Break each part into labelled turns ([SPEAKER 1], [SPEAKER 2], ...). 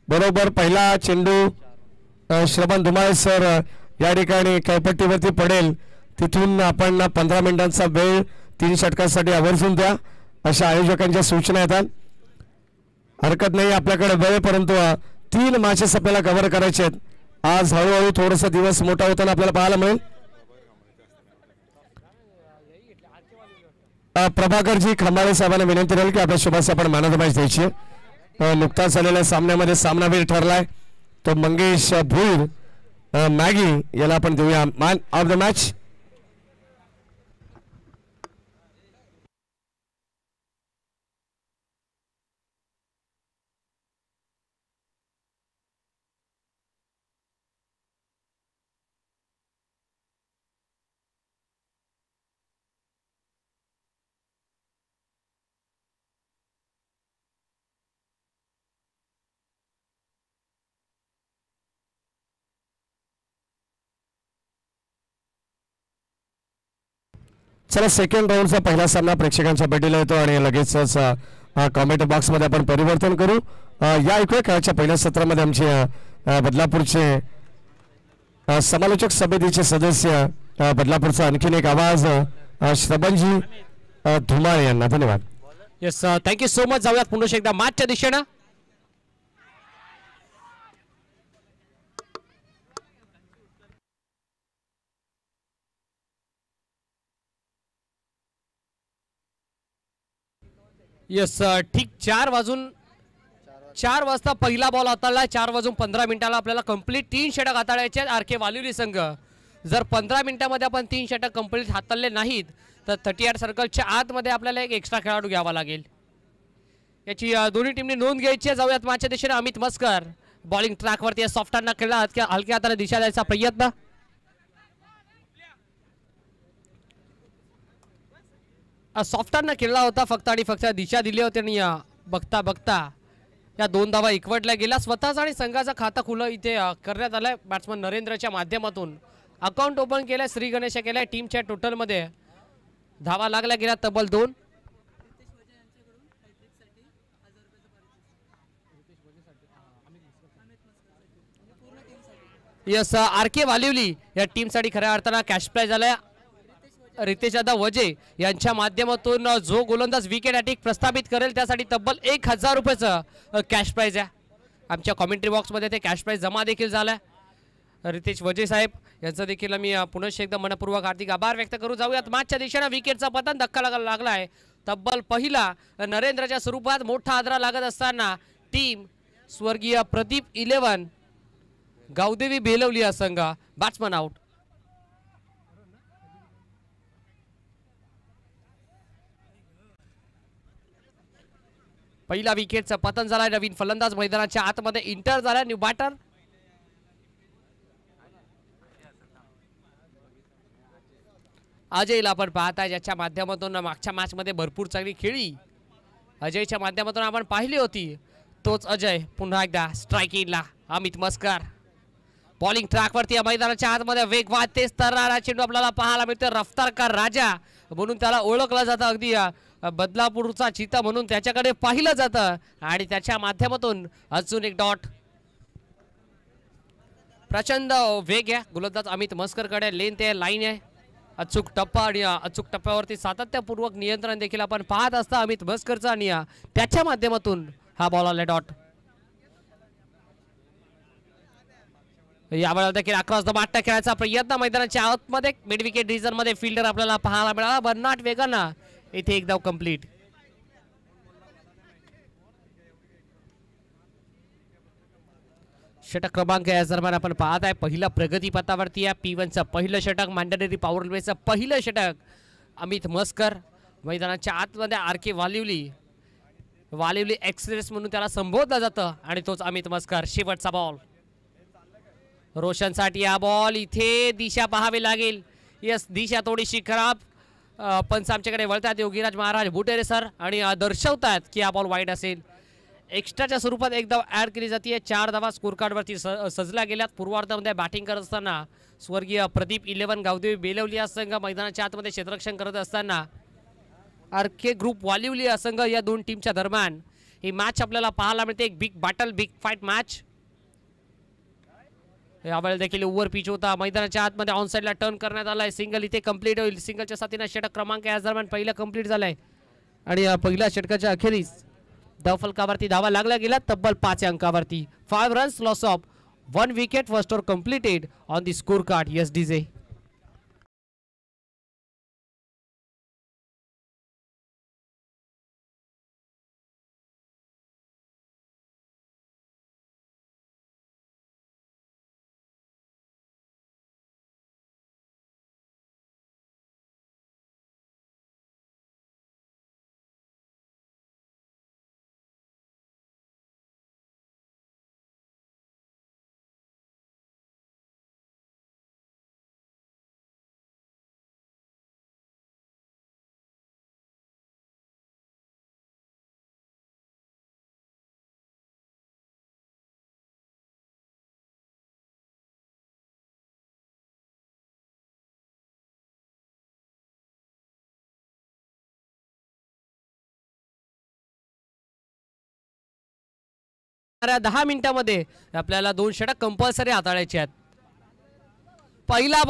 [SPEAKER 1] बरोबर पहिला चेंडू श्रवण धुमाळे सर या ठिकाणी खेळपट्टीवरती पडेल, तिथून आपण 15 मिनिटांचा वेळ 3 षटकांसाठी आवर्जून द्या अशा आयोजकांच्या सूचना येतात. हरकत नाही आपल्याकडे वेळ, परंतु 3 मॅचेस आपल्याला कव्हर करायचे आहेत. आज हळूहळू थोडासा दिवस मोठा होताना आपल्याला पाहायला मिळेल. प्रभाकरजी खंबाळे साहेबांना विनंती राहील की आपल्या शुभास आपण मॅन ऑफ द मॅच द्यायची. नुकताच झालेल्या सामन्यामध्ये सामनावीर ठरलाय तो मंगेश भुईर मॅगी याला आपण देऊया मॅन ऑफ द मॅच. चला सेकंड राऊंडचा पहिला सामना प्रेक्षकांच्या भेटीला येतो आणि लगेचच कॉमेंट बॉक्समध्ये आपण परिवर्तन करू. या ऐकूया खेळाच्या पहिल्या सत्रामध्ये आमचे बदलापूरचे समालोचक समितीचे सदस्य बदलापूरचा आणखीन एक आवाज श्रवणजी धुमाळे यांना धन्यवाद.
[SPEAKER 2] Yes thank you so much. जाऊयात पुन्हा एकदा मॅचच्या दिशेनं. येस ठीक 4 वाजता पहिला बॉल हाताळला. 4:15 आपल्याला कंप्लीट 3 षटक हाताळायचे आहेत. आरके वालिवली संघ जर 15 मिनिटांमध्ये आपण 3 षटक कंप्लीट हाताळले नाहीत तर 38 सर्कलच्या आतमध्ये आपल्याला एक एक्स्ट्रा खेळाडू घ्यावा लागेल. याची दोन्ही टीमने नोंद घ्यायची आहे. जाऊयात मॅचच्या दिशेने. अमित मस्कर बॉलिंग ट्रॅकवरती सॉफ्टांना खेळला हलक्या हाताने दिशा द्यायचा प्रयत्न. सॉफ्टांना खेळला होता फक्त आणि फक्त दिशा दिली होती आणि बघता बघता या 2 धावा एकवटल्या गेल्या. स्वतःचा आणि संघाचा खाता खुलं इथे करण्यात आलंय. बॅट्समन नरेंद्रच्या माध्यमातून अकाउंट ओपन केलंय. श्री गणेश केलंय. टीमच्या टोटलमध्ये धावा लागल्या गेल्या तब्बल 2. यस आरके वालिवली या टीमसाठी खऱ्या अर्थानं कॅश प्राइज झालाय. रितेश यादव वजे यांच्या माध्यमातून जो गोलंदाज विकेट अटॅक प्रस्थापित करेल त्यासाठी तब्बल 1000 रुपयाचं कॅश प्राइज आहे. आमच्या कॉमेंट्री बॉक्समध्ये ते कॅश प्राइज जमा देखील झालाय. रितेश वजे साहेब यांचा देखील मी पुन्हा एकदा मनपूर्वक हार्दिक आभार व्यक्त करू. जाऊयात मॅचच्या दिशेने. विकेटचा पतन धक्का लागलाय. तब्बल पहिला नरेंद्रच्या स्वरूपात मोठा आदरा लागत असताना टीम स्वर्गीय प्रदीप 11 गावदेवी बेलवली या संघ बॅट्समन आउट. पहिला विकेटचं पतन झालाय. नवीन फलंदाज मैदानाच्या आतमध्ये इंटर झालाय. न्यू बॅटर अजयला आपण पाहताय ज्याच्या माध्यमातून मागच्या मॅच मध्ये भरपूर चांगली खेळी अजयच्या माध्यमातून आपण पाहिली होती. तोच अजय पुन्हा एकदा स्ट्रायकिंगला. अमित मस्कर बॉलिंग ट्रॅकवरती मैदानाच्या आतमध्ये वेगवान तेज तरणारा चेंडू आपल्याला पाहायला मिळतो. रफ्तारकार राजा म्हणून त्याला ओळखलं जातं. अगदी बदलापूरचा चिता म्हणून त्याच्याकडे पाहिलं जातं आणि त्याच्या माध्यमातून अजून एक डॉट. प्रचंड वेग आहे गोलंदाज अमित मस्करकडे. लेंथ आहे, लाईन आहे, अचूक टप्पा आणि अचूक टप्प्यावरती सातत्यपूर्वक नियंत्रण देखील आपण पाहत असता अमित मस्करचा आणि त्याच्या माध्यमातून हा बॉल आला डॉट. यावेळेला देखील अक्रॉस द बॅट खेळायचा प्रयत्न. मैदानाच्या आतमध्ये मिड विकेट रिजन मध्ये फिल्डर आपल्याला पाहायला मिळाला. बर्नाट वेगानं इथे एक धाव कंप्लीट. षटक क्रमांक या दरम्यान आपण पाहत आहे पहिला प्रगती पथावरती आहे. P1चं पहिलं षटक, मॅन्डेटरी पॉवर रेल्वेचं पहिलं षटक. अमित मस्कर मैदानाच्या आतमध्ये आरके वालिवली एक्सप्रेस म्हणून त्याला संबोधलं जातं आणि तोच अमित मस्कर. शेवटचा बॉल रोशनसाठी. हा बॉल इथे दिशा पाहावी लागेल. यस दिशा थोडीशी खराब. पंच आमच्याकडे वळतात योगीराज महाराज बुटेरे सर आणि दर्शवतात की हा बॉल वाईड असेल. एक्स्ट्राच्या स्वरूपात एक धाव ॲड केली जाते. 4 धावा स्कोर कार्डवरती सजल्या गेल्यात. पूर्वार्धामध्ये बॅटिंग करत असताना स्वर्गीय प्रदीप 11 गावदेवी बेलवली या संघ मैदानाच्या आतमध्ये क्षेत्ररक्षण करत असताना आरके ग्रुप वालिवली या संघ या दोन टीमच्या दरम्यान ही मॅच आपल्याला पाहायला मिळते, एक big battle, big fight match. यावेळेला देखील ओव्हर पिच होता, मैदानाच्या आतमध्ये ऑन साईडला टर्न करण्यात आलाय. सिंगल इथे कंप्लीट होईल. सिंगलच्या साथीने षटक क्रमांक या दरम्यान पहिला कंप्लीट झालाय आणि या पहिल्या षटकाच्या अखेरीस फलकावरती धावा लागल्या गेल्या तब्बल 5 अंकावरती. 5 runs, loss of 1 wicket, first over completed on the score card. Yes DJ. येणाऱ्या 10 मिनिटांमध्ये आपल्याला 2 षटक कंपल्सरी हाताळायचे आहेत. पहिला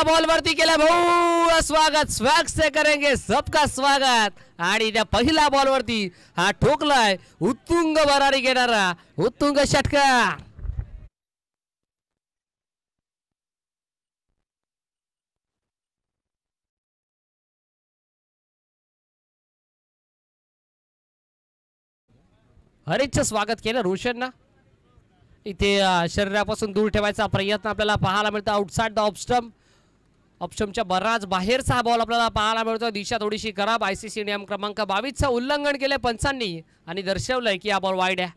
[SPEAKER 2] बॉल वरती केला भाऊ, स्वागत स्वॅग से करेंगे सबका स्वागत. आणि त्या पहिल्या बॉल वरती हा ठोकलाय उत्तुंग भरारी घेणारा उत्तुंग षटकार. हरीशचं स्वागत केलं रोशनना. इथे शरीरापासून दूर ठेवायचा प्रयत्न आपल्याला पाहायला मिळतो. आउटसाइड द ऑप्शनच्या बराच बाहेरचा हा बॉल आपल्याला पाहायला मिळतो. दिशा थोडीशी खराब. ICC नियम क्रमांक 22चं उल्लंघन केले पंचांनी आणि दर्शवलंय की हा बॉल वाईड आहे.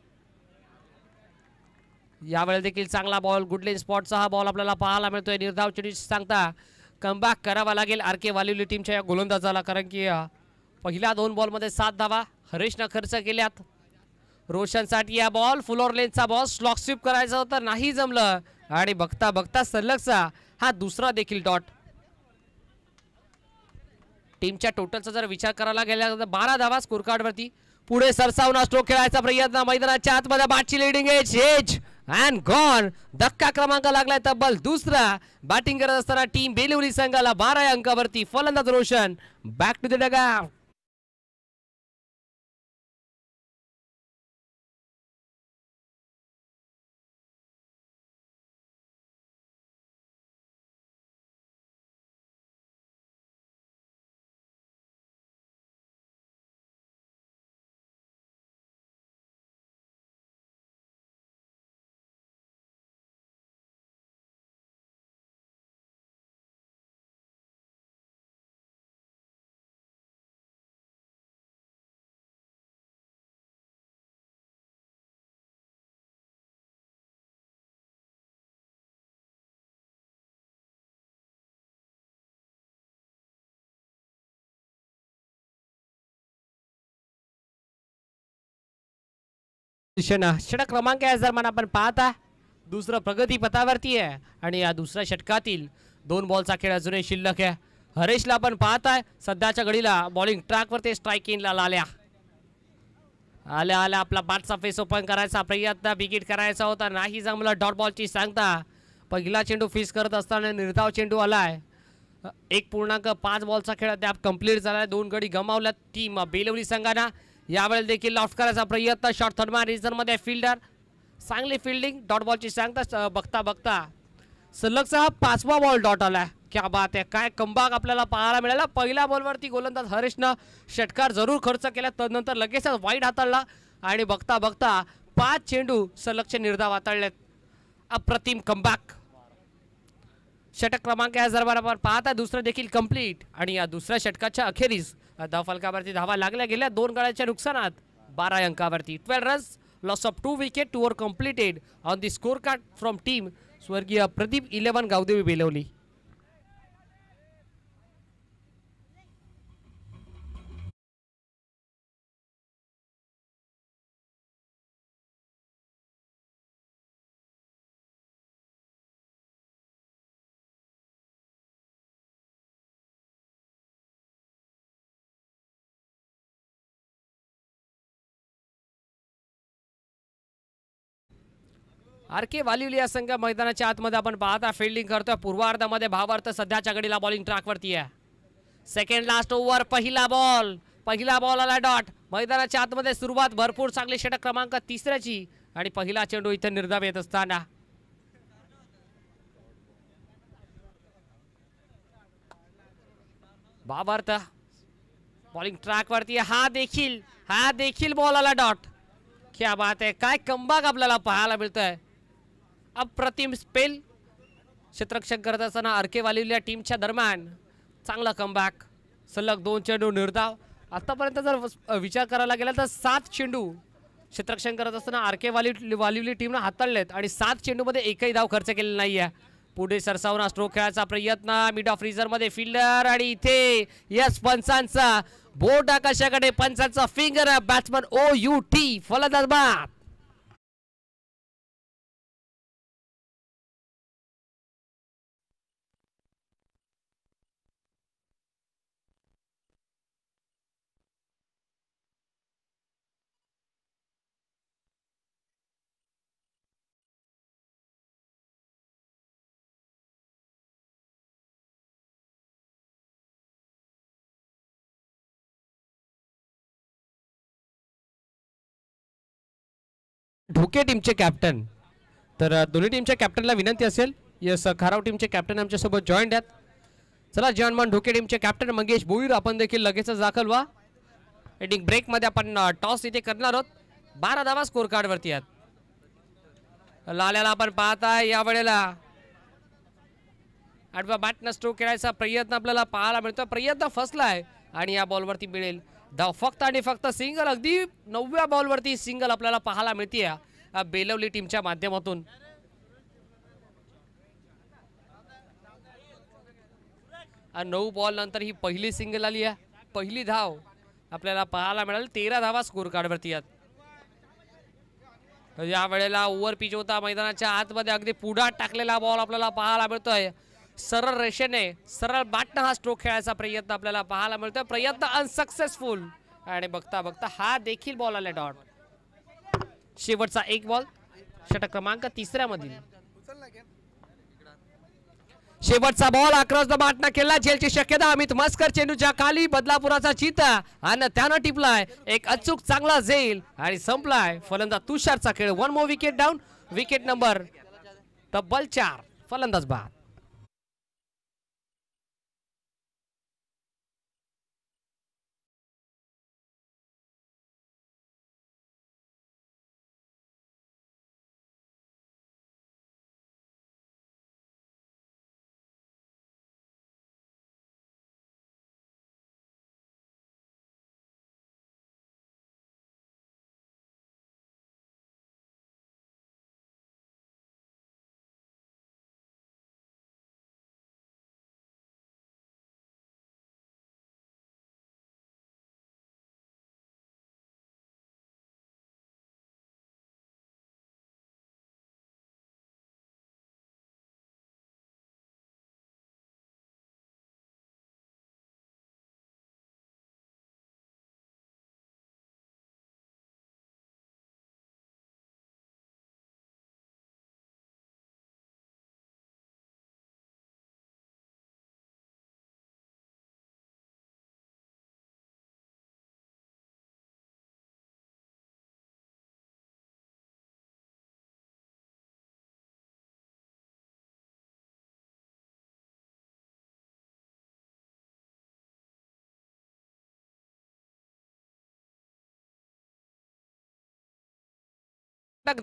[SPEAKER 2] यावेळेला देखील चांगला बॉल, गुडलेन स्पॉटचा हा बॉल आपल्याला पाहायला मिळतोय. निर्धाव चेंडू सांगता कमबॅक करावा लागेल RK वालिवली टीमच्या या गोलंदाजाला, कारण की पहिल्या 2 बॉलमध्ये 7 धावा हरीशनं खर्च केल्यात. रोशनसाठी हा बॉल, फुल लेनचा बॉल, स्लॉक स्वीप करायचं होतं, नाही जमलं आणि बघता बघता सलगचा हा दुसरा देखील डॉट. टीमच्या टोटलचा जर विचार करायला गेला तर 12 धावा स्कोर कार्ड वरती. पुढे सरसावून स्ट्रोक खेळायचा प्रयत्न, मैदानाच्या आतमध्ये बॅटची लिडिंग एज अँड गॉन. धक्का क्रमांक लागलाय तब्बल दुसरा. बॅटिंग करत असताना टीम बेलवली संघाला 12 अंकावरती. फलंदाज Roshan back to the dugout. षटक क्रमांक या दरम्यान आपण पाहता दुसरं प्रगती पथावरती आहे आणि या दुसऱ्या षटकातील 2 बॉलचा खेळ अजूनही शिल्लक आहे. हरेशला आपण पाहताय सध्याच्या घडीला बॉलिंग ट्रॅकवरती स्ट्राईक इनला आल्या आपला बॅटचा फेस ओपन करायचा प्रयत्न, विकेट करायचा होता, नाही जमलं. डॉट बॉलची सांगता पहिला चेंडू फिक्स करत असताना निर्धाव चेंडू आलाय. 1.5 बॉलचा खेळ अद्याप कंप्लीट झालाय. 2 गडी गमावल्यात टीम बेलवली संघानं. यावेळेला देखील लॉफ्ट करायचा प्रयत्न, शॉट थर्डमॅन रिझनमध्ये फिल्डर, चांगली फिल्डिंग. डॉट बॉलची सांगता बघता बघता सलगचा हा 5वा बॉल डॉट आलाय. क्या बात आहे, काय कमबॅक आपल्याला पाहायला मिळाला. पहिल्या बॉलवरती गोलंदाज हरीशनं षटकार जरूर खर्च केला, तदनंतर लगेच वाईड हाताळला आणि बघता बघता 5 चेंडू सलगचे निर्धाव हाताळलेत. अप्रतिम कमबॅक. षटक क्रमांक या दरम्यान पाहता दुसरं देखील कंप्लीट आणि या दुसऱ्या षटकाच्या अखेरीस फलकावरती धावा लागल्या गेल्या 2 गड्यांच्या नुकसानात 12 अंकावरती. 12 runs, loss of 2 wicket, 2 over completed on the score card from team स्वर्गीय प्रदीप 11 गावदेवी बेलवली. RK वालिवली या संघ मैदानाच्या आतमध्ये आपण पाहता फिल्डिंग करतोय पूर्वार्धामध्ये भावार्थ सध्याच्या घडीला बॉलिंग ट्रॅकवरती आहे. सेकंड लास्ट ओव्हर पहिला बॉल आला डॉट. मैदानाच्या आतमध्ये सुरुवात भरपूर चांगली षटक क्रमांक 3ची आणि पहिला चेंडू इथे निर्धाव येत असताना भावार्थ बॉलिंग ट्रॅक वरती. हा देखील बॉल आला डॉट. क्या बात आहे, काय कमबॅक आपल्याला पाहायला मिळतोय. अप्रतिम स्पेल क्षेत्ररक्षण करत असताना RK वालिवली टीमच्या दरम्यान चांगला कमबॅक. सलग 2 चेंडू निर्धाव. आतापर्यंत जर विचार करायला गेला तर 7 चेंडू क्षेत्ररक्षण करत असताना RK वालिवली टीमने हाताळलेत आणि 7 चेंडूमध्ये एकही धाव खर्च केलेला नाहीये. पुढे सरसावना स्ट्रोक खेळायचा प्रयत्न मिड ऑफ फ्रीजर मध्ये फिल्डर आणि इथे यस पंचांचा बोट आकाशाकडे. पंचांचा फिंगर बॅट्समन OUT फलंदाज बाद. ढोके टीमचे कॅप्टन. तर दोन्ही टीमच्या कॅप्टनला विनंती असेल. यस खाराव टीमचे कॅप्टन आमच्यासोबत जॉईंट आहेत. चला जॉन ढोके टीमचे कॅप्टन मंगेश भोईर आपण देखील लगेचच दाखल व्हा. एंडिंग ब्रेकमध्ये आपण टॉस इथे करणार आहोत. 12 धावा स्कोर कार्डवरती आहेत. लाल्याला आपण पाहताय या वेळेला आडवा बॅटनं स्ट्रोक खेळायचा प्रयत्न आपल्याला पाहायला मिळतो. प्रयत्न फसलाय आणि या बॉलवरती मिळेल धाव. फक्त आणि फक्त सिंगल. अगदी 9व्या बॉलवरती सिंगल आपल्याला पाहायला मिळते बेलवली टीमच्या माध्यमातून. 9 बॉल नंतर ही पहिली सिंगल आली आहे. पहिली धाव आपल्याला पाहायला मिळाली. 13 धावा स्कोर कार्डवरती आहेत. या वेळेला ओव्हर पिच होता मैदानाच्या आतमध्ये अगदी पुढात टाकलेला बॉल आपल्याला पाहायला मिळतोय. सरळ रेषेने सरळ बॅटनं हा स्ट्रोक खेळायचा प्रयत्न आपल्याला पाहायला मिळतोय. प्रयत्न अनसक्सेसफुल आणि बघता बघता हा देखील बॉल आला डॉट. शेवटचा एक बॉल षटक क्रमांक 3 मधील शेवटचा बॉल अक्रॉस द बॅटनं केला. झेलची शक्यता. अमित मस्कर चेंडूच्या खाली बदलापुराचा चिता आणि त्यानं टिपलाय एक अचूक चांगला झेल आणि संपलाय फलंदाज तुषारचा खेळ. 1 more wicket down. Wicket number तब्बल 4. फलंदाज बाद.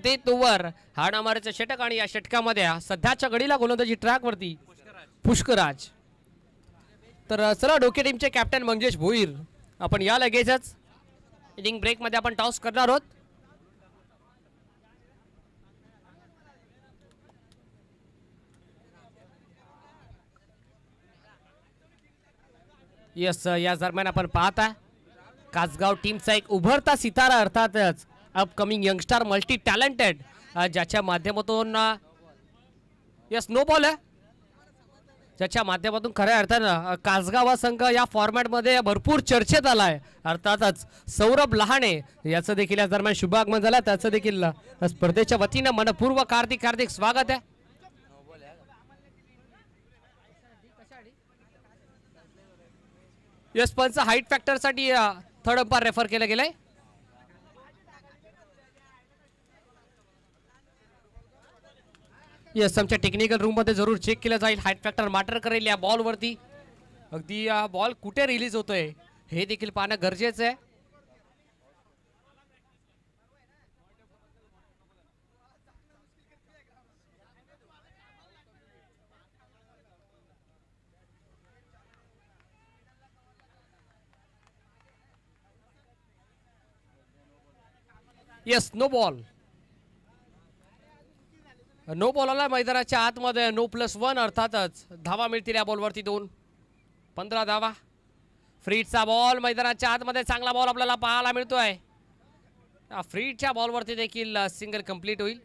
[SPEAKER 2] देत ओव्हर हाडा मारायचं षटक आणि या षटकामध्ये सध्याच्या घडीला गोलंदाजी ट्रॅक वरती पुष्कराज. तर चला ढोके टीमचे कॅप्टन मंगेश भोईर आपण या लगेचच इनिंग ब्रेक मध्ये आपण टॉस करणार आहोत. यस या दरम्यान आपण पाहता कासगाव टीमचा एक उभरता सितारा अर्थातच अपकमिंग यंगस्टर मल्टी टॅलेंटेड ज्याच्या माध्यमातून यस नो बॉल आहे. ज्याच्या माध्यमातून खऱ्या अर्थानं कासगाव संघ या फॉर्मॅटमध्ये भरपूर चर्चेत आलाय. अर्थातच सौरभ लहाणे याचं देखील या दरम्यान शुभागमन झालं. त्याचं देखील स्पर्धेच्या वतीनं मनपूर्वक हार्दिक स्वागत आहे. यस पंच हाईट फॅक्टर साठी थर्ड अंपायर रेफर केलं गेलंय. यस आमच्या टेक्निकल रूम मध्ये जरूर चेक केलं जाईल. हाईट फॅक्टर मॅटर करेल या बॉल वरती. अगदी बॉल कुठे रिलीज होतोय हे देखील पाहणं गरजेचं आहे. Yes no ball. No ball आला मैदानाच्या आतमध्ये. नो +1 अर्थातच धावा मिळतील या बॉलवरती 15 धावा. फ्रीडचा बॉल मैदानाच्या आतमध्ये. चांगला बॉल आपल्याला पाहायला मिळतोय. फ्रीडच्या बॉलवरती देखील सिंगल कंप्लीट होईल.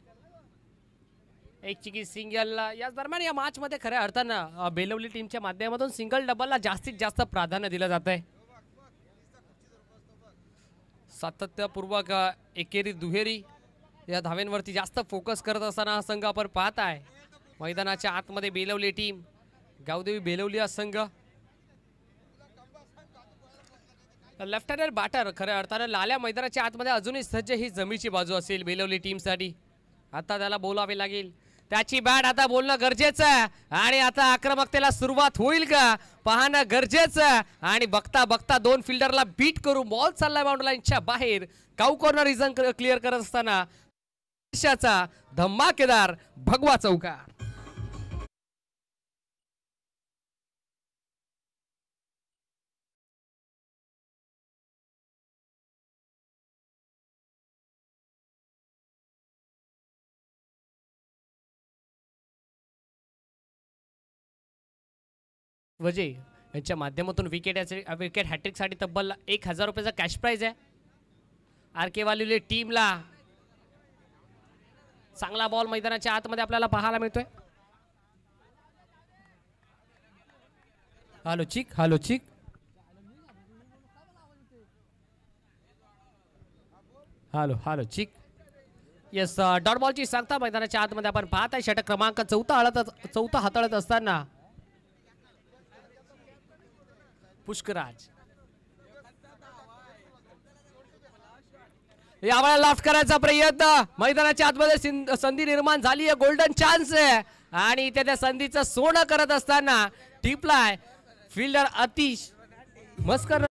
[SPEAKER 2] एक चिकी सिंगल. याच दरम्यान या मॅच मध्ये खऱ्या अर्थानं बेलवली टीमच्या माध्यमातून सिंगल डबलला जास्तीत जास्त प्राधान्य दिलं जात आहे. सातत्यपूर्वक एकेरी दुहेरी या धाव्यांवरती जास्त फोकस करत असताना हा संघ आपण पाहत आहे. मैदानाच्या आतमध्ये बेलवली टीम, गावदेवी बेलवली हा संघ. लेफ्ट हँडर बॅटर खऱ्या अर्थानं लाल्या मैदानाच्या आतमध्ये अजूनही सज्ज ही जमीची बाजू असेल बेलवली टीमसाठी. आता त्याला बोलावे लागेल. त्याची बॅट आता बोलणं गरजेचं आहे. आणि आता आक्रमकतेला सुरुवात होईल का पाहणं गरजेचं आहे. आणि बघता बघता 2 फिल्डरला बीट करून बॉल चाललाय बाउंड्री लाईनच्या बाहेर. काऊ कॉर्नर रिझन क्लिअर करत असताना देशाचा धमाकेदार भगवा चौकार. वजे यांच्या माध्यमातून विकेट हॅट्रिक साठी तब्बल 1000 रुपयाचा कॅश प्राइज आहे. आर के वाली टीमला चांगला बॉल मैदानाच्या आतमध्ये आपल्याला पाहायला मिळतोय. हॅलो चिक हॅलो चिक. येस डॉट बॉलची सांगता मैदानाच्या आतमध्ये आपण पाहत आहे. षटक क्रमांक 4 हाताळत असताना पुष्कराज यावेळेला लाफ्ट करायचा प्रयत्न. मैदानाच्या आतमध्ये संधी निर्माण झाली आहे. गोल्डन चान्स आहे आणि त्या संधीचं सोनं करत असताना टिपलाय फिल्डर अतिश मस्कर.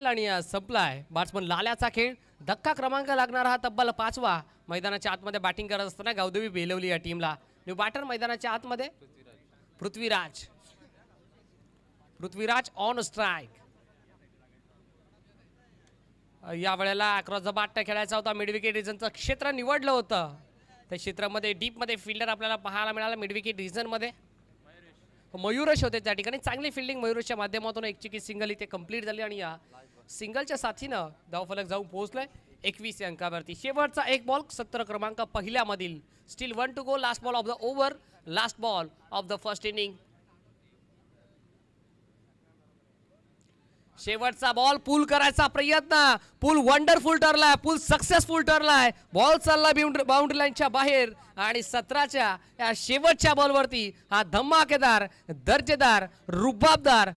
[SPEAKER 2] आणि संपलाय बॅट्समन लाल्याचा खेळ. धक्का क्रमांक लागणारा हा तब्बल 5वा मैदानाच्या आतमध्ये बॅटिंग करत असताना गावदेवी बेलवली या टीमला. न्यू बॅटर मैदानाच्या आतमध्ये पृथ्वीराज ऑन स्ट्राइक. या वेळेला अक्रॉस द बाट खेळायचा होता. मिड विकेट रिजनचं क्षेत्र निवडलं होतं. त्या क्षेत्रामध्ये डीप मध्ये फिल्डर आपल्याला पाहायला मिळाला. मिड विकेट रिजन मध्ये मयुरेश होते त्या ठिकाणी. चांगली फिल्डिंग मयुरेशच्या माध्यमातून एक चिकी सिंगल इथे कंप्लीट झाली आणि या सिंगलच्या साथीनं धावफलक जाऊन पोहोचलाय 21 अंकावरती. शेवटचा एक बॉल 17 क्रमांक पहिल्यामधील. Still 1 to go. Last ball of the over. Last ball of the first inning. शेवटचा बॉल पूल करायचा प्रयत्न. पूल वंडरफुल ठरलाय. पूल सक्सेसफुल ठरलाय. बॉल चालला बाउंड्री लाईनच्या बाहेर आणि 17च्या या शेवटच्या बॉलवरती हा धमाकेदार दर्जेदार रुबाबदार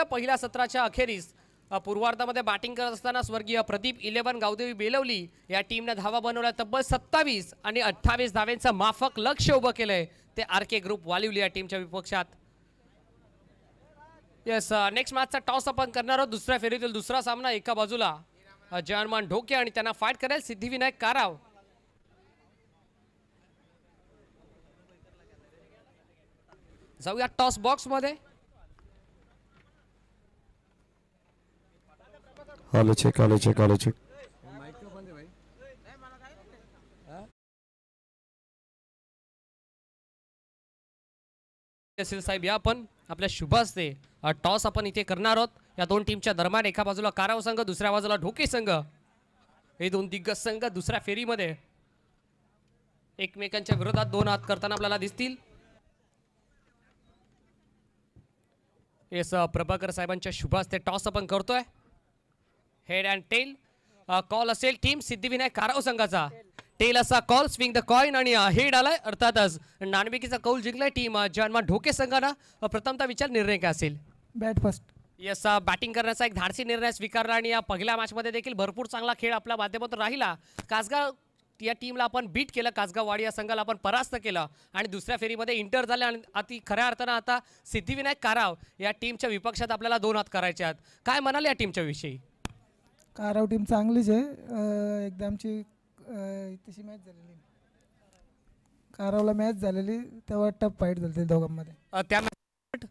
[SPEAKER 2] पहिल्या 17च्या अखेरीस पूर्वार्धामध्ये बॅटिंग करत असताना स्वर्गीय प्रदीप 11 गावदेवी बेलवली या टीमने धावा बनवल्या तब्बल 27 आणि 28 धाव्यांचं माफक लक्ष्य उभं केलंय ते आरके ग्रुप वालिवली या टीमच्या विपक्षात. येस, नेक्स्ट मॅचचा टॉस आपण करणार आहोत. दुसऱ्या फेरीतील दुसरा सामना. एका बाजूला जयमान ढोके आणि त्यांना फाईट करेल सिद्धिविनायक काराव. जाऊया टॉस बॉक्स मध्ये.
[SPEAKER 1] आलो चेक.
[SPEAKER 2] साहेब या आपण आपल्या शुभ हस्ते टॉस आपण इथे करणार आहोत. या दोन टीमच्या दरम्यान एका बाजूला काराव संघ, दुसऱ्या बाजूला ढोके संघ. हे दोन दिग्गज संघ दुसऱ्या फेरीमध्ये एकमेकांच्या विरोधात दोन हात करताना आपल्याला दिसतील. येस, प्रभाकर साहेबांच्या शुभ हस्ते टॉस आपण करतोय. हेड अँड टेल कॉल असेल टीम सिद्धिविनायक काराव संघाचा. टेल असा कॉल, स्विंग द कॉइन आणि हेड आलाय अर्थातच नाणेफेकीचा कौल जिंकलाय टीम जयमान ढोके संघानं. प्रथमतः विचार निर्णय काय असेल?
[SPEAKER 3] Bat first.
[SPEAKER 2] येस, बॅटिंग करण्याचा एक धाडसी निर्णय स्वीकारला आणि या पहिल्या मॅचमध्ये देखील भरपूर चांगला खेळ आपल्या माध्यमातून राहिला. कासगाव या टीमला आपण बीट केलं, कासगाववाडी या संघाला आपण परास्त केलं आणि दुसऱ्या फेरीमध्ये इंटर झाले आणि अति खऱ्या अर्थानं आता सिद्धिविनायक काराव या टीमच्या विपक्षात आपल्याला दोन हात करायचे आहेत. काय म्हणाले या टीमच्या विषयी?
[SPEAKER 3] काराव टीम चांगलीच आहे. एकदा आमची तशी मॅच झालेली, कारावला मॅच झालेली तेव्हा टफ फाईट झाली दोघांमध्ये.
[SPEAKER 2] त्या मॅच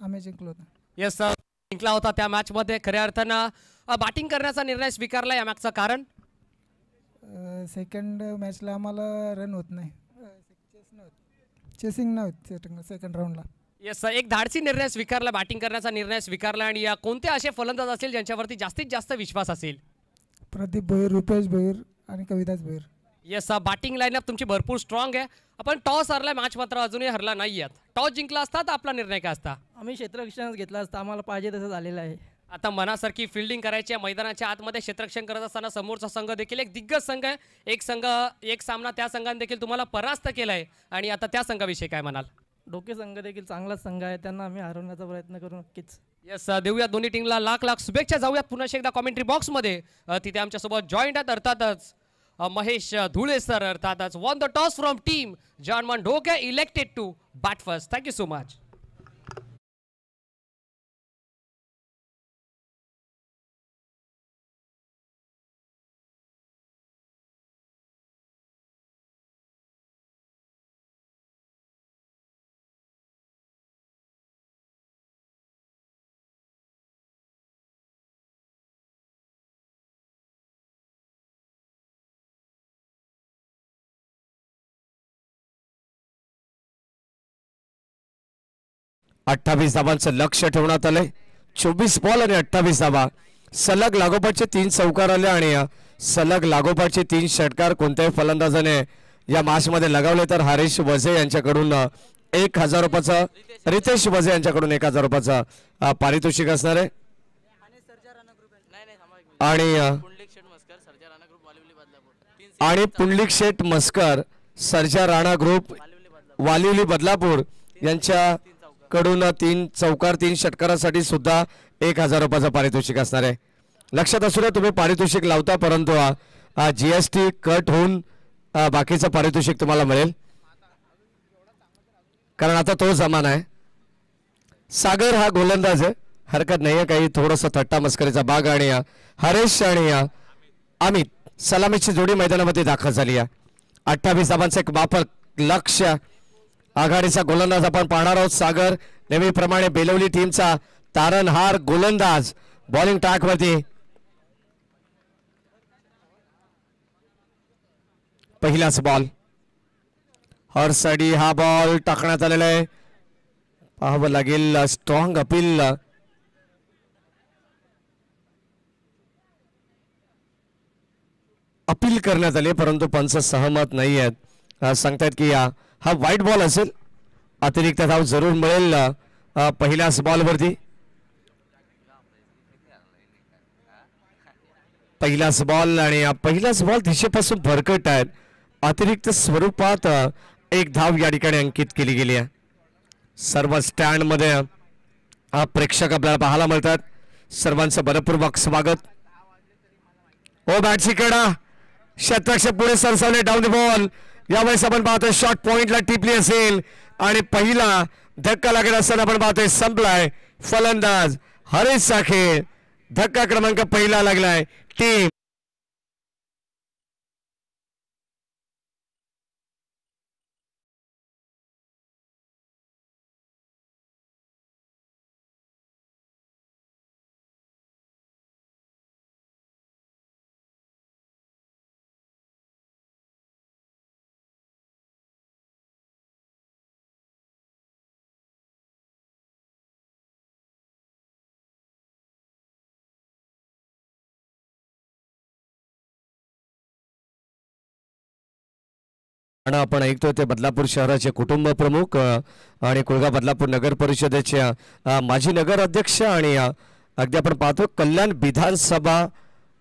[SPEAKER 3] आम्ही जिंकलो होतो.
[SPEAKER 2] येस, जिंकला होता त्या मॅचमध्ये. खऱ्या अर्थानं बॅटिंग करण्याचा निर्णय स्वीकारला. या मॅचचं कारण
[SPEAKER 3] सेकंड मॅचला आम्हाला रन होत नाही, चेसिंग नव्हती सेकंड राऊंडला.
[SPEAKER 2] येस, एक धाडसी निर्णय स्वीकारला, बॅटिंग करण्याचा निर्णय स्वीकारला. आणि या कोणते असे फलंदाज असेल ज्यांच्यावरती जास्तीत जास्त विश्वास असेल?
[SPEAKER 3] प्रदीप भोईर, रुपेश भोईर आणि Kavita's Bhoir.
[SPEAKER 2] Yes, batting line-up तुमची भरपूर स्ट्रॉंग आहे. आपण टॉस हरला, मॅच मात्र अजूनही हरला नाही आहेत. टॉस जिंकला असता तर आपला निर्णय काय असता?
[SPEAKER 4] आम्ही क्षेत्ररक्षणच घेतला असता, आम्हाला पाहिजे तसं झालेलं आहे.
[SPEAKER 2] आता मनासारखी फिल्डिंग करायची आहे. मैदानाच्या आतमध्ये क्षेत्ररक्षण करत असताना समोरचा संघ देखील एक दिग्गज संघ आहे. एक सामना त्या संघाने देखील तुम्हाला परास्त केला आहे आणि आता त्या संघाविषयी काय म्हणाल?
[SPEAKER 4] ढोके संघ देखील चांगलाच संघ आहे, त्यांना आम्ही हरवण्याचा प्रयत्न करू नक्कीच.
[SPEAKER 2] येस, देऊया दोन्ही टीमला लाख लाख शुभेच्छा. जाऊयात पुन्हा एकदा कॉमेंट्री बॉक्समध्ये. तिथे आमच्यासोबत जॉईंट आहेत अर्थातच महेश धुळे सर, अर्थातच won the toss from team Jayman Dhoke elected to bat first. Thank you so much.
[SPEAKER 1] अठ्ठावीस धावांचं लक्ष ठेवण्यात आलंय. 24 बॉल आणि 28 धावा. सलग लागोपाठचे 3 चौकार आले आणि सलग लागोपाठचे 3 षटकार कोणत्याही फलंदाजाने या मॅचमध्ये लगावले तर हरीश वझे यांच्याकडून 1000 रुपयाचं, रितेश वझे यांच्याकडून 1000 रुपयाचं पारितोषिक असणार आहे. आणि पुंडलिक शेठ मस्कर सर्जा राणा ग्रुप वालिवली बदलापूर यांच्याकडून 3 चौकार 3 षटकारासाठी सुद्धा 1000 रुपयाचं पारितोषिक असणार आहे. लक्षात असू द्या, तुम्ही पारितोषिक लावता परंतु GST कट होऊन बाकीचं पारितोषिक तुम्हाला मिळेल, कारण आता तो जमाना आहे. सागर हा गोलंदाज आहे, हरकत नाही आहे, काही थोडंसं थट्टा मस्करीचा भाग. आणि हरेश आणि अमित सलामीची जोडी मैदानामध्ये दाखल झाली आहे. 28 धावांचं एक माफक लक्ष्य. आघाडीचा गोलंदाज आपण पाहणार आहोत. सागर नेहमीप्रमाणे बेलवली टीमचा तारणहार गोलंदाज बॉलिंग ट्रॅकवरती. पहिलाच बॉल हॉर्सडी, हा बॉल टाकण्यात आलेला आहे. पाहावं लागेल, स्ट्रॉंग अपील करण्यात आले परंतु पंच सहमत नाही आहेत. सांगतायत की हा वाईट बॉल असेल, अतिरिक्त धाव जरूर मिळेल पहिल्याच बॉलवरती. पहिलाच बॉल आणि पहिलाच बॉल दिशेपासून भरकट आहेत. अतिरिक्त स्वरूपात एक धाव या ठिकाणी अंकित केली गेली आहे. सर्व स्टँड मध्ये प्रेक्षक आपल्याला पाहायला मिळतात. सर्वांचं मनपूर्वक स्वागत. ओ बॅटची कडा शतरक्षक पुढे सरसावले डाऊन द बॉल. यावेळेस आपण पाहतोय शॉर्ट पॉइंटला टिपली असेल आणि पहिला धक्का लागत असताना आपण पाहतोय संपलाय. फलंदाज हरीश साखे धक्का क्रमांक पहिला लागलाय. टीम आपण ऐकतोय ते बदलापूर शहराचे कुटुंब प्रमुख आणि कुळगाव बदलापूर नगर परिषदेचे माजी नगर अध्यक्ष आणि अगदी आपण पाहतो कल्याण विधानसभा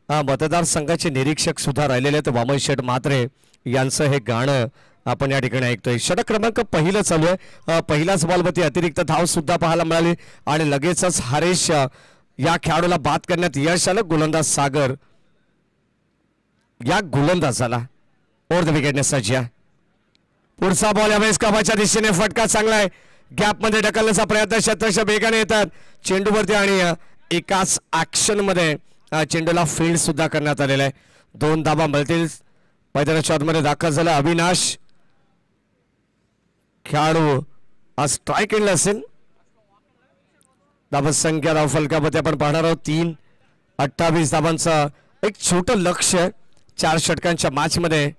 [SPEAKER 1] मतदारसंघाचे निरीक्षक सुद्धा राहिलेले आहेत वामन शेठ म्हात्रे यांचं हे गाणं आपण या ठिकाणी ऐकतोय. षटक क्रमांक पहिलं चालू आहे. पहिल्याच बॉलवरती अतिरिक्त धाव सुद्धा पाहायला मिळाली आणि लगेचच हरीश या खेळाडूला बाद करण्यात यश आलं. गोलंदाज सागर या गोलंदाजाला ओव्हर द विकेटने सज्ज. पुढचा बॉल यावेळेस कबाच्या दिशेने फटका चांगला आहे. गॅप मध्ये ढकलण्याचा प्रयत्न शतरक्षक वेगाने येतात चेंडूवरती आणि एकाच ऍक्शन मध्ये चेंडूला फील्ड सुद्धा करण्यात आलेला आहे. 2 धाबा मिळतील. मैदानाच्या शॉटमध्ये दाखल झाला अविनाश. खेळाडू आज स्ट्राईक एंडला असेल. धाबा संख्या धाव फलकामध्ये आपण पाहणार आहोत 3. 28 धाबांचा एक छोटं लक्ष 4 षटकांच्या मॅच मध्ये.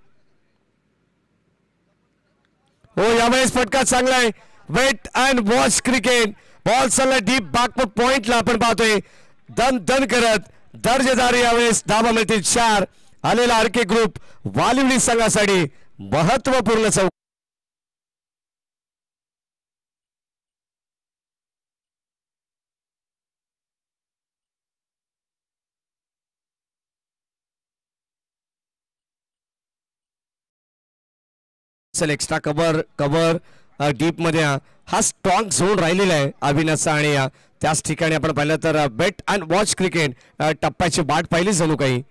[SPEAKER 1] हो यावेळेस फटका चांगला आहे. Wait and watch cricket ball चालला डीप बॅकवर्ड पॉइंटला आपण पाहतोय दन दन करत दर्जेदार यावेळेस धाबा मिळतील 4. आलेला आरके ग्रुप वालिवली संघासाठी महत्वपूर्ण चौक. एक्स्ट्रा कव्हर डीप मध्ये हा स्ट्रॉंग झोन राहिलेला आहे अविनाशचा आणि त्याच ठिकाणी आपण पाहिलं तर बेट अँड वॉच क्रिकेट टप्प्याची वाट पाहिली जणू काही.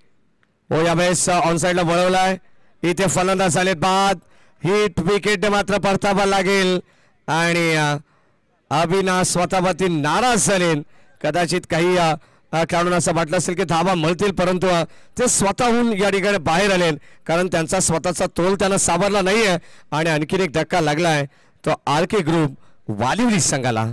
[SPEAKER 1] हो यावेळेस ऑन साइडला वळवलाय. इथे फलंदाज आलेत बाद. हिट विकेट मात्र परतावा लागेल आणि अविनाश स्वतःवरती नाराज झाले. कदाचित काही खेळाडूंना असं वाटलं असेल की धावा मिळतील परंतु ते स्वतःहून या ठिकाणी बाहेर आले कारण त्यांचा स्वतःचा तोल त्यांना सावरला नाहीये आणि आणखीन एक धक्का लागलाय तो आरके ग्रुप वालिवली संघाला.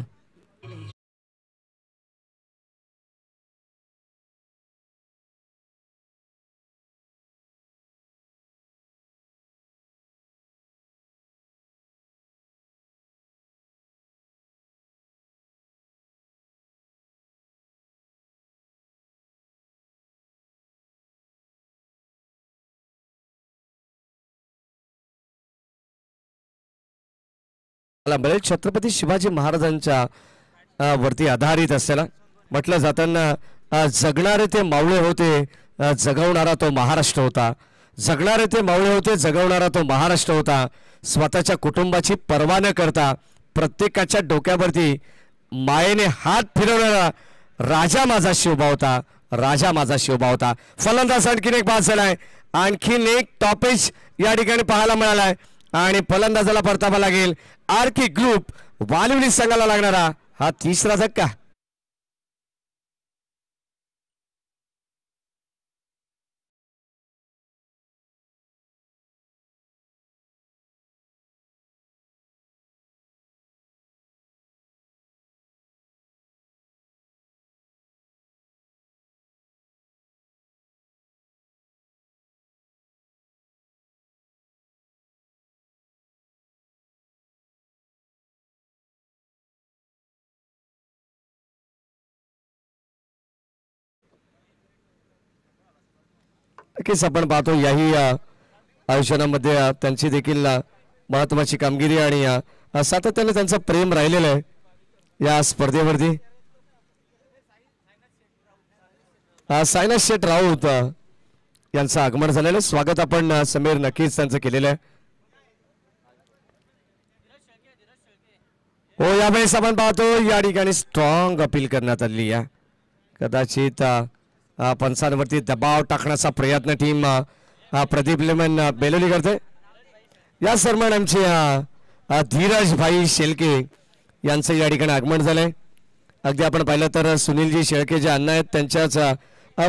[SPEAKER 1] छत्रपती शिवाजी महाराजांच्या वरती आधारित असलेला म्हटलं जाताना जगणारे ते मावळे होते जगवणारा तो महाराष्ट्र होता. जगणारे ते मावळे होते जगवणारा तो महाराष्ट्र होता. स्वतःच्या कुटुंबाची पर्वा न करता प्रत्येकाच्या डोक्यावरती मायेने हात फिरवणारा राजा माझा शिवबा होता. राजा माझा शिवबा होता. फलंदाज आणखीन एक बाद झालाय. आणखीन एक टॉपेज या ठिकाणी पाहायला मिळालाय आणि फलंदाजाला परतावा लागेल. आरके ग्रुप वालिवली संघाला लागणारा हा 3रा धक्का. नक्कीच आपण पाहतो याही आयोजनामध्ये त्यांची देखील महत्वाची कामगिरी आणि सातत्याने त्यांचं प्रेम राहिलेलं आहे या स्पर्धेवरती. सायनाथ शेठ राऊत यांचं आगमन झालेलं स्वागत आपण समीर नक्कीच त्यांचं केलेलं आहे. हो यावेळेस आपण पाहतो या ठिकाणी स्ट्रॉंग अपील करण्यात आली आहे कदाचित पंचांवरती दबाव टाकण्याचा प्रयत्न टीम प्रदीप लेमन बेलोली करते. या दरम्यान आमचे धीरज भाई शेळके यांचं या ठिकाणी आगमन झालंय. अगदी आपण पाहिलं तर सुनीलजी शेळके जे अण्णा आहेत त्यांच्याच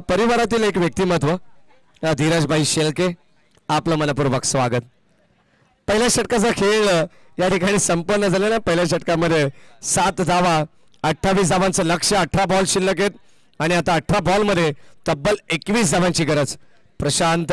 [SPEAKER 1] परिवारातील एक व्यक्तिमत्व धीरज भाई शेळके, आपलं मनपूर्वक स्वागत. पहिल्या षटकाचा खेळ या ठिकाणी संपन्न झालेला. पहिल्या षटकामध्ये 7 धावा, 28 धावांचं लक्ष्य, 18 बॉल शिल्लक आहेत आणि आता 18 बॉलमध्ये तब्बल 21 धावांची गरज. प्रशांत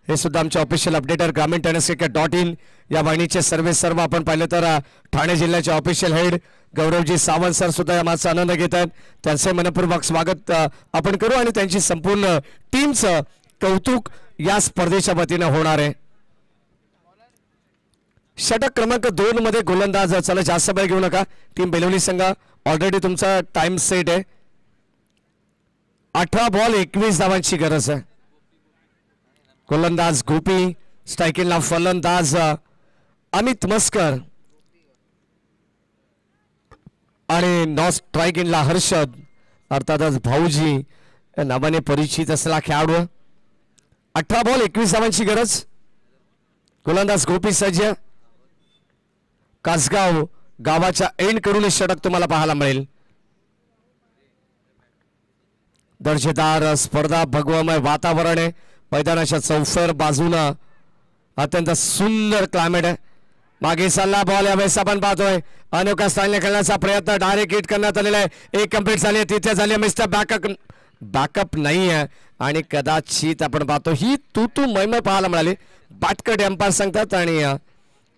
[SPEAKER 1] हे सुद्धा आमचे ऑफिशियल अपडेटर grameentennesscricket.in या वाहिनीचे सर्व आपण पाहिलं तर ठाणे जिल्ह्याचे ऑफिशियल हेड गौरवजी सावंत सर सुद्धा या माझा आनंद घेत आहेत. त्यांचे मनपूर्वक स्वागत आपण करू आणि त्यांची संपूर्ण टीमचं कौतुक या स्पर्धेच्या वतीनं होणार आहे. षटक क्रमांक 2 मध्ये गोलंदाज, चला जास्त वेळ घेऊ नका. टीम बेलोली संघ ऑलरेडी तुमचा टाइम सेट आहे. 18 बॉल 21 धावांची गरज आहे. गोलंदाज गोपी, स्ट्रायकिंगला फलंदाज अमित मस्कर आणि नॉन स्ट्रायकिंगला हर्षद, अर्थातच भाऊजी या नावाने परिचित असलेला खेळाडू. 18 बॉल 21 धावांची गरज. गोलंदाज गोपी सज्ज. कासगाव गावाच्या एंड कडून हे षटक तुम्हाला पाहायला मिळेल. दर्जेदार स्पर्धा, भगवमय वातावरण आहे. मैदानाच्या चौफेर बाजूला अत्यंत सुंदर क्लायमेट आहे. मागे सल्ला बॉल यावेळेस आपण पाहतोय अनोखा स्टाईलने खेळण्याचा प्रयत्न डायरेक्ट हिट करण्यात आलेला आहे. एक कंप्लीट झाली, तिथे झाली मिस्टर बॅकअप नाही आहे आणि कदाचित आपण पाहतो ही तू मैमय पाहायला मिळाली. बाटकट अंपायर सांगतात आणि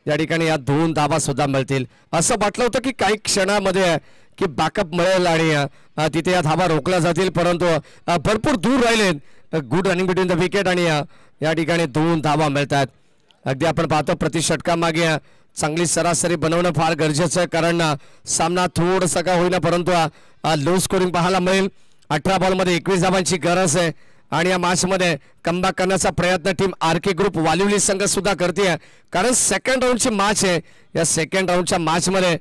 [SPEAKER 1] या ठिकाणी या 2 धावा सुद्धा मिळतील असं वाटलं होतं की काही क्षणामध्ये की बॅकअप मिळेल आणि तिथे या धावा रोखल्या जातील, परंतु भरपूर दूर राहिले. Good running between the wicket आणि या ठिकाणी 2 धावा मिळतात. अगदी आपण पाहतो प्रति षटकामागे चांगली सरासरी बनवणं फार गरजेचं आहे, कारण सामना थोडासा का होईना परंतु लो स्कोरिंग पाहायला मिळेल. 18 बॉलमध्ये 21 धावांची गरज आहे आणि या मॅचमध्ये कमबॅक करण्याचा प्रयत्न टीम आरके ग्रुप वालिवली संघ सुद्धा करते, कारण सेकंड राऊंडची मॅच आहे. या सेकंड राऊंडच्या मॅचमध्ये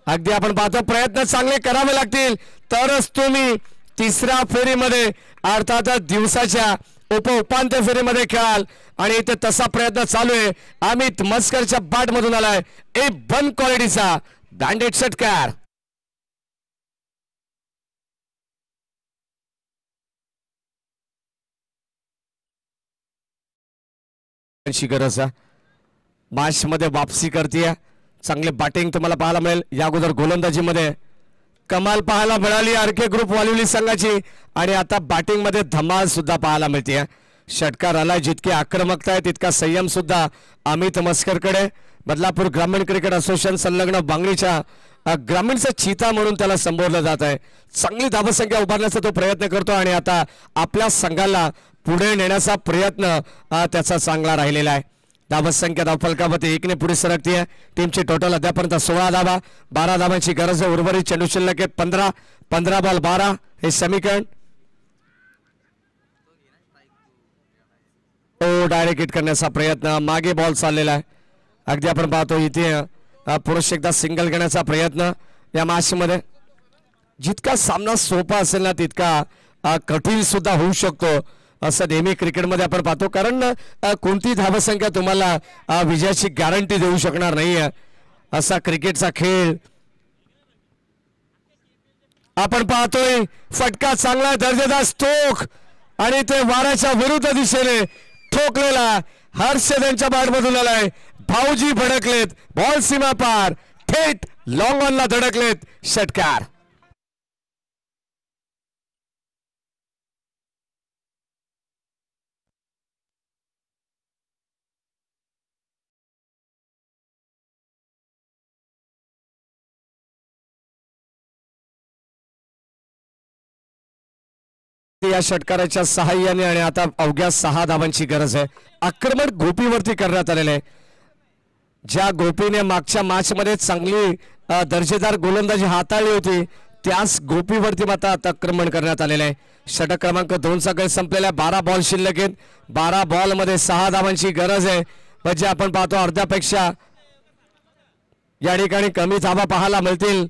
[SPEAKER 1] अगदी आपण पाहतो प्रयत्न चांगले करावे लागतील तरच तुम्ही तिसऱ्या फेरीमध्ये अर्थात दिवसाच्या उपांत्य फेरीमध्ये खेळाल आणि इथे तसा प्रयत्न चालू आहे. अमित मस्करच्या बॅट मधून आलाय A1 क्वालिटीचा बँडेड षटकार. गरज मॅच मध्ये वापसी करते. चांगले बॅटिंग तुम्हाला पाहायला मिळेल. या अगोदर गोलंदाजीमध्ये कमाल पाहायला मिळाली आरके ग्रुप वालिवली संघाची आणि आता बॅटिंग मध्ये धमाल सुद्धा पाहायला मिळते. षटकार आला, जितकी आक्रमकता आहे तितका संयम सुद्धा अमित मस्करकडे. बदलापूर ग्रामीण क्रिकेट असोसिएशन संलग्न बांगणीच्या ग्रामीणचा चीता म्हणून त्याला संबोधलं जात आहे. चांगली धावसंख्या उभारण्याचा तो प्रयत्न करतो आणि आता आपल्या संघाला पुढे नेण्याचा प्रयत्न त्याचा चांगला राहिलेला आहे. धावसंख्या धावफलकामध्ये 1 ने पुढे सरकते. टीमची टोटल अद्यापर्यंत 16 धावा, 12 धावांची गरज आहे. उर्वरित चेंडू शिल्लक 15 बॉल 12 हे समीकरण. डायरेक्ट हिट करण्याचा प्रयत्न, मागे बॉल चाललेला आहे. अगदी आपण पाहतो इथे पुरुष एकदा सिंगल घेण्याचा प्रयत्न. या मॅच मध्ये जितका सामना सोपा असेल ना तितका कठीण सुद्धा होऊ शकतो असं नेहमी क्रिकेटमध्ये आपण पाहतो, कारण कोणती धावसंख्या तुम्हाला विजयाची गॅरंटी देऊ शकणार नाहीये. असा क्रिकेटचा खेळ आपण पाहतोय. फटका चांगला दर्जेदार स्ट्रोक आणि ते वाऱ्याच्या विरुद्ध दिशेने ठोकलेला हर्षद यांच्या बॅटमधून आलाय. भाऊजी भडकलेत, बॉल सीमा पार, थेट लॉंग ऑनला धडकलेत. षटकार. या षटकाराच्या सहाय्याने आणि आता अवघ्या 6 धावांची गरज आहे. आक्रमण गोपीवरती करण्यात आलेले आहे. ज्या गोपीने मागच्या मॅच मध्ये चांगली दर्जेदार गोलंदाजी हाताळली होती त्याच गोपीवरती आता आक्रमण करण्यात आलेले आहे. षटक क्रमांक 2 चा खेळ संपलेला 12 बॉल शिल्लक आहेत. 12 बॉल मध्ये 6 धावांची गरज आहे. म्हणजे आपण पाहतो अर्ध्यापेक्षा या ठिकाणी कमी धावा पाहायला मिळतील.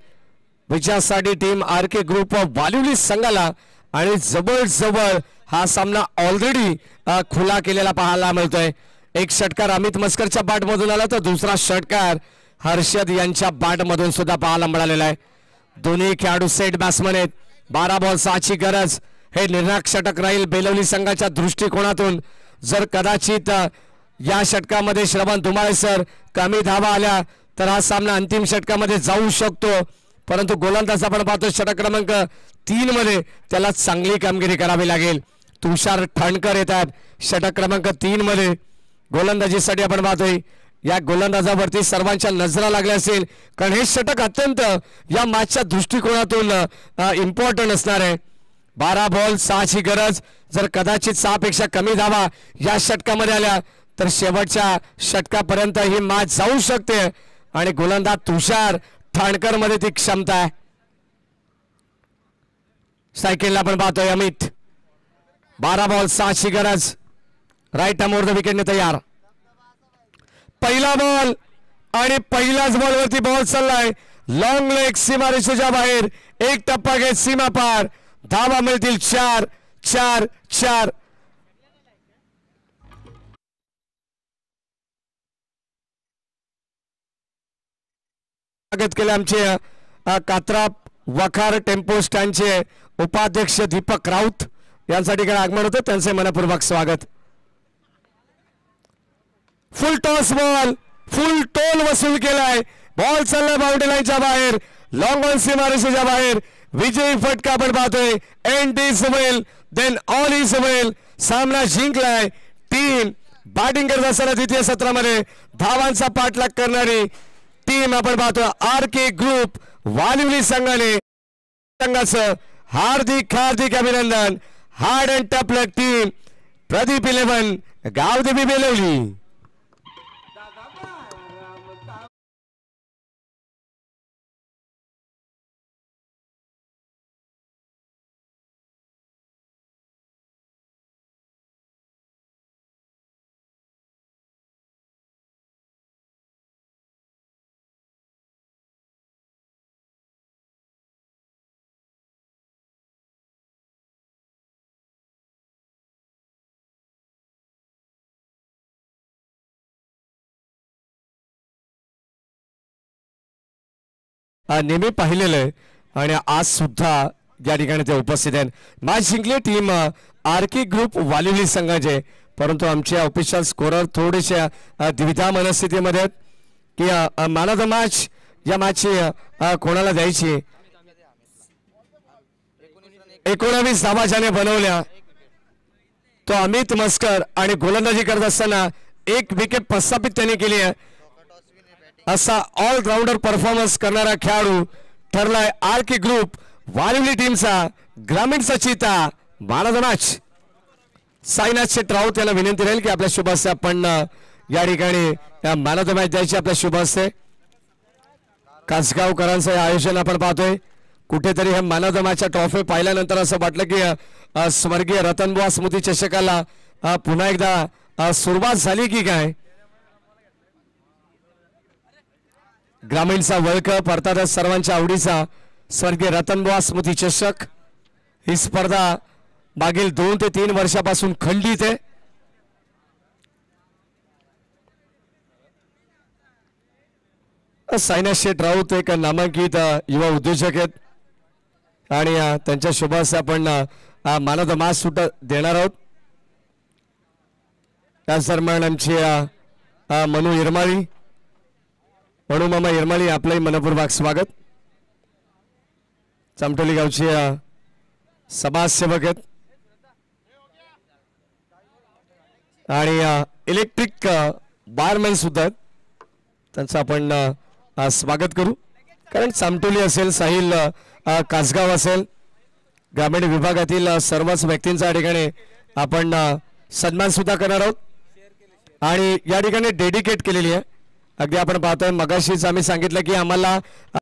[SPEAKER 1] विजयासाठी टीम आरके ग्रुप वालिवली संघाला आणि जवळ हा सामना ऑलरेडी खुला केलेला पाहायला मिळतोय. एक षटकार अमित मस्करच्या बॅट मधून आला तर दुसरा षटकार हर्षद यांच्या बॅट मधून सुद्धा पाहायला मिळालेला आहे. दोन्ही खेळाडू सेट बॅट्समन आहेत. 12 बॉल 6ची गरज. हे निर्णायक षटक राहील बेलवली संघाच्या दृष्टिकोनातून. जर कदाचित या षटकामध्ये श्रवण धुमाळे सर कमी धावा आल्या तर हा सामना अंतिम षटकामध्ये जाऊ शकतो. परंतु गोलंदाज आपण पाहतो षटक क्रमांक 3 मध्ये त्याला चांगली कामगिरी करावी लागेल. तुषार ठाणकर येतात षटक क्रमांक 3 मध्ये गोलंदाजीसाठी. आपण पाहतोय या गोलंदाजावरती सर्वांच्या नजरा लागल्या असेल कारण हे षटक अत्यंत या मॅचच्या दृष्टिकोनातून इम्पॉर्टंट असणार आहे. 12 बॉल 6ची गरज. जर कदाचित 6 पेक्षा कमी धावा या षटकामध्ये आल्या तर शेवटच्या षटकापर्यंत ही मॅच जाऊ शकते आणि गोलंदाज तुषार ठाणकर मध्ये ती क्षमता आहे. सायकलला आपण पाहतोय अमित. 12 बॉल 6ची गरज. राईट आर्म ओव्हर द विकेटने तयार. पहिला बॉल आणि पहिल्याच बॉलवरती बॉल चाललाय लॉंग लेग सीमारेषेच्या बाहेर. एक टप्पा घेत सीमा पार. धावा मिळतील 4 4 4. स्वागत केले आमचे कात्रा वखार टेम्पो स्टँडचे उपाध्यक्ष दीपक राऊत यांसाठी काय आगमन होतं त्यांचे मनपूर्वक स्वागत. फुल टॉस बॉल फुल टोल वसूल केलाय. बॉल चाललाय बाउंड्री लाईनच्या बाहेर लॉंग ऑन सीमारेषेच्या बाहेर. विजयी फटका आपण पाहतोय. End is well then all is well. सामना जिंकलाय टीम बॅटिंग करत असताना द्वितीय सत्रामध्ये धावांचा पाठलाग करणारी टीम आपण पाहतोय RK ग्रुप वालिवली संघाने. संघाचं हार्दिक अभिनंदन. Hard and tough luck team Pradeep 11 Gavdevi Belavali. नेहमी पाहिलेलं आहे आणि आज सुद्धा या ठिकाणी ते उपस्थित आहेत. मॅच जिंकली टीम RK ग्रुप वालिवली संघाचे. परंतु आमचे ऑफिशियल स्कोरर थोडेशा द्विधा मनस्थितीमध्ये की मॅन ऑफ द मॅच या मॅचची कोणाला द्यायची. 19 धावा ज्याने बनवल्या तो अमित मस्कर आणि गोलंदाजी करत असताना 1 विकेट प्रस्थापित त्यांनी केली आहे. असा ऑलराऊंडर परफॉर्मन्स करणारा खेळाडू ठरलाय RK ग्रुप वालिवली टीमचा ग्रामीणचा चीता man of the match. Sainath Shet Raut यांना विनंती राहील की आपल्या शुभ हस्ते आपण या ठिकाणी मॅन ऑफ द मॅच द्यायची. आपल्या शुभ हस्ते कासगावकरांचं आयोजन आपण पाहतोय. कुठेतरी हे मॅन ऑफ द मॅचच्या ट्रॉफी पाहिल्यानंतर असं वाटलं की स्वर्गीय रतनबुवा स्मृती चषकाला पुन्हा एकदा सुरुवात झाली की काय. ग्रामीणचा वर्ल्ड कप अर्थातच सर्वांच्या आवडीचा स्वर्गीय रतनबुवा स्मृती चषक. ही स्पर्धा मागील 2 ते 3 वर्षापासून खंडित आहे. साईनाथ शेठ राऊत एक नामांकित युवा उद्योजक आहेत आणि त्यांच्या शुभ हस्ते आपण मॅन ऑफ द मॅच सुद्धा देणार आहोत. त्याच दरम्यान आमचे मनू इरमाळी म्हणू मामा इरमाळी आपलंही मनपूर्वक स्वागत. चामटोली गावचे समाजसेवक आहेत आणि इलेक्ट्रिक बारमॅन सुद्धा आहेत. त्यांचं आपण स्वागत करू. कारण चामटोली असेल साहिल कासगाव असेल ग्रामीण विभागातील सर्वच व्यक्तींचा या ठिकाणी आपण सन्मान सुद्धा करणार आहोत आणि या ठिकाणी डेडिकेट केलेली आहे. अगदी आपण पाहतोय मगाशीच आम्ही सांगितलं की आम्हाला